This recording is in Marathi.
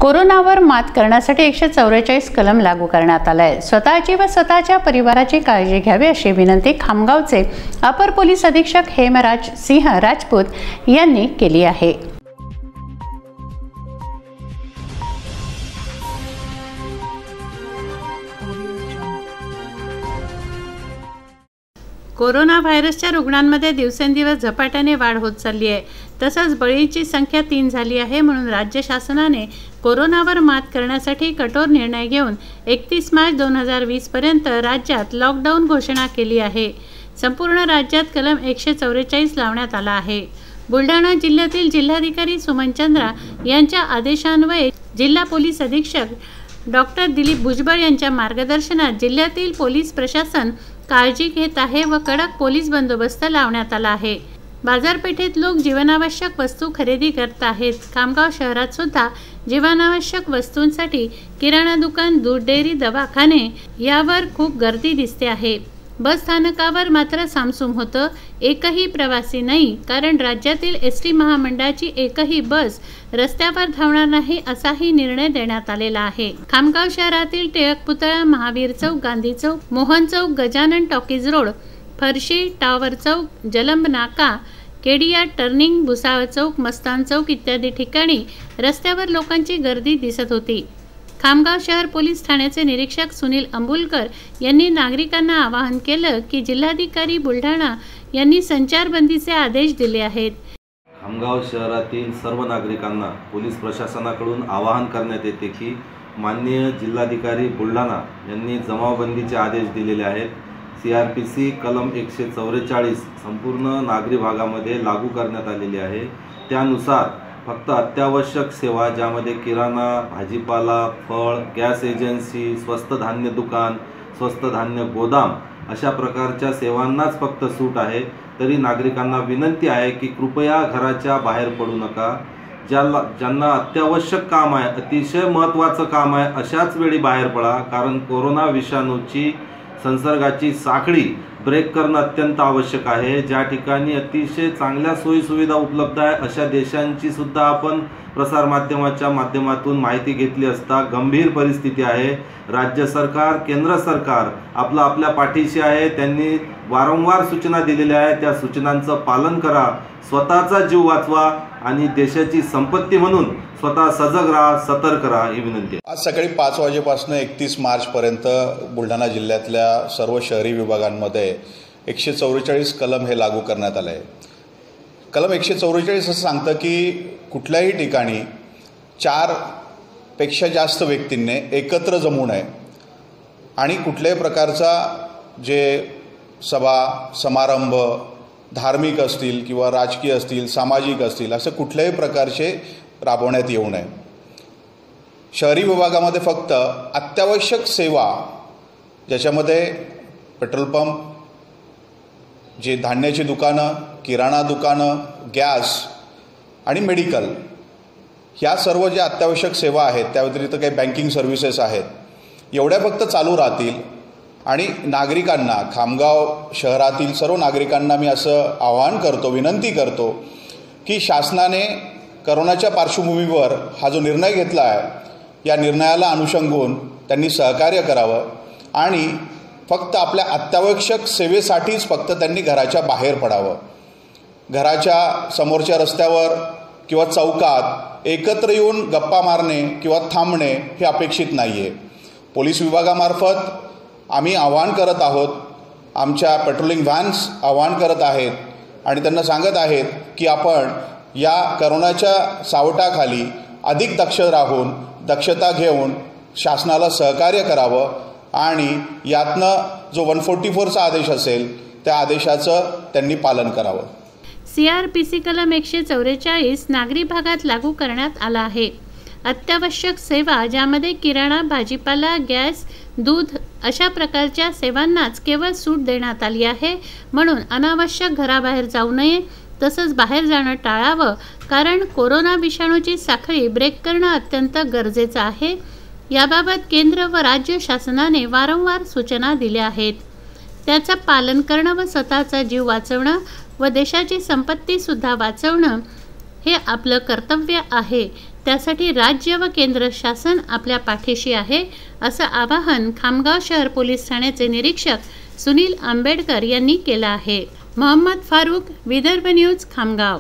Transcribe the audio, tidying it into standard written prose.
कोरोनावर मात करण्यासाठी 144 कलम लागू करण्यात आलाय। स्वतःची व स्वतःच्या परिवाराची काळजी घ्यावी अशी विनंती खामगावचे अपर पोलीस अधीक्षक हेमराज सिंह राजपूत यांनी केली आहे। कोरोना व्हायरसच्या रुग्णांमध्ये दिवसेंदिवस झपाट्याने वाढ होत चालली आहे। तसंच बळींची संख्या 3 झाली आहे। म्हणून राज्य शासनाने कोरोनावर मात करण्यासाठी कठोर निर्णय घेऊन 31 मार्च 2020 पर्यंत राज्यात लॉकडाऊन घोषणा केली आहे। संपूर्ण राज्यात कलम 144 लावण्यात आला आहे। बुलढाणा जिल्ह्यातील जिल्हाधिकारी सुमन चंद्रा यांच्या आदेशान्वये जिल्हा पोलीस अधीक्षक डॉक्टर दिलीप भुजबळ यांच्या मार्गदर्शनात जिल्ह्यातील पोलीस प्रशासन काळजी घेत आहे व कडक पोलीस बंदोबस्त लावण्यात आला आहे। बाजारपेठेत लोक जीवनावश्यक वस्तू खरेदी करत आहेत। खामगाव शहरात सुद्धा जीवनावश्यक वस्तूंसाठी किराणा दुकान, दूध डेअरी, दवाखाने यावर खूप गर्दी दिसते आहे। बस स्थानकावर मात्र सामसूम होतं, एकही प्रवासी नाही, कारण राज्यातील एसटी महामंडळाची एकही बस रस्त्यावर धावणार नाही असाही निर्णय देण्यात आलेला आहे। खामगाव शहरातील टिळक पुतळा, महावीर चौक, गांधी चौक, मोहन चौक, गजानन टॉकीज रोड, फरशी, टावर चौक, जलंब नाका, केडिया टर्निंग, भुसावळ चौक, मस्तान चौक इत्यादी ठिकाणी रस्त्यावर लोकांची गर्दी दिसत होती। खामगाव शहर पोलीस ठाण्याचे निरीक्षक सुनील अंबुलकर यांनी नागरिकांना आवाहन केलं की जिल्हाधिकारी बुलढाणा यांनी संचारबंदीचे आदेश दिले आहेत। खामगाव शहरातील सर्व नागरिकांना पोलीस प्रशासनाकडून आवाहन करण्यात येते की माननीय जिल्हाधिकारी बुलढाणा यांनी जमावबंदीचे आदेश दिलेले आहेत। CRPC कलम 144 संपूर्ण नागरी भागामध्ये लागू करण्यात आलेली आहे। त्यानुसार फक्त अत्यावश्यक सेवा ज्यामध्ये किराणा, भाजीपाला, फळ, गॅस एजन्सी, स्वस्त धान्य दुकान, स्वस्त धान्य गोदाम अशा प्रकारच्या सेवांनाच फक्त सूट आहे। तरी नागरिकांना विनंती आहे की कृपया घराच्या बाहेर पडू नका। ज्यांना अत्यावश्यक काम आहे, अतिशय महत्त्वाचं काम आहे, अशाच वेळी बाहेर पडा, कारण कोरोना विषाणूची संसर्गाची साखळी ब्रेक करणं अत्यंत आवश्यक आहे। ज्या ठिकाणी अतिशय चांगल्या सोयीसुविधा उपलब्ध आहे अशा देशांची सुद्धा आपण प्रसारमाध्यमाच्या माध्यमातून माहिती घेतली असता गंभीर परिस्थिती आहे। राज्य सरकार, केंद्र सरकार आपल्या पाठीशी आहे। त्यांनी वारंवार सूचना दिलेल्या आहेत, त्या सूचनांचं पालन करा, स्वतःचा जीव वाचवा आणि देशाची संपत्ती म्हणून स्वतः सजग राहा, सतर्क राहा ही विनंती आहे। आज सकाळी 5 वाजेपासून 31 मार्चपर्यंत बुलढाणा जिल्ह्यातल्या सर्व शहरी विभागांमध्ये 144 कलम हे लागू करण्यात आले आहे। कलम 144 असं सांगतं की कुठल्याही ठिकाणी 4 पेक्षा जास्त व्यक्तींनी एकत्र जमू नये आणि कुठल्याही प्रकारचा जे सभा समारंभ धार्मिक असतील किंवा राजकीय असतील, सामाजिक असतील, असे कुठल्याही प्रकारचे राबवण्यात येऊ नये। शहरी विभागामध्ये फक्त अत्यावश्यक सेवा ज्याच्यामध्ये पेट्रोल पंप, जे धान्याची दुकानं, किराणा दुकानं, गॅस आणि मेडिकल ह्या सर्व ज्या अत्यावश्यक सेवा आहेत, त्या व्यतिरिक्त काही बँकिंग सर्व्हिसेस आहेत, एवढ्या फक्त चालू राहतील। आणि नागरिकांना, खामगाव शहरातील सर्व नागरिकांना मी असं आवाहन करतो, विनंती करतो की शासनाने करोनाच्या पार्श्वभूमीवर हा जो निर्णय घेतला आहे, या निर्णयाला अनुषंगून त्यांनी सहकार्य करावं आणि फक्त आपल्या अत्यावश्यक सेवेसाठीच फक्त त्यांनी घराच्या बाहेर पडावं। घराच्या समोरच्या रस्त्यावर किंवा चौकात एकत्र येऊन गप्पा मारणे किंवा थांबणे हे अपेक्षित नाही आहे। पोलीस विभागामार्फत आम्ही आवाहन करत आहोत, आमच्या पेट्रोलिंग व्हॅन्स आवाहन करत आहेत आणि त्यांना सांगत आहेत की आपण या करोनाच्या सावटाखाली अधिक दक्षता घेऊन शासनाला सहकार्य करावं आणि यातनं जो 144चा आदेश असेल त्या आदेशाचं त्यांनी पालन करावं। CRPC कलम 144 नागरी भागात लागू करण्यात आला आहे। अत्यावश्यक सेवा ज्यामध्ये किराणा, भाजीपाला, गॅस, दूध अशा प्रकारच्या सेवांनाच केवळ सूट देण्यात आली आहे। म्हणून अनावश्यक घराबाहेर जाऊ नये, तसंच बाहेर जाणं टाळावं, कारण कोरोना विषाणूची साखळी ब्रेक करणं अत्यंत गरजेचं आहे। याबाबत केंद्र व राज्य शासनाने वारंवार सूचना दिल्या आहेत। त्याचं पालन करणं व स्वतःचा जीव वाचवणं व देशाची संपत्ती सुद्धा वाचवणं हे आपलं कर्तव्य आहे। त्यासाठी राज्य व केंद्र शासन आपल्या पाठीशी आहे, असं आवाहन खामगाव शहर पोलीस ठाण्याचे निरीक्षक सुनील आंबेडकर यांनी केलं आहे. मोहम्मद फारूक, विदर्भ न्यूज, खामगाव.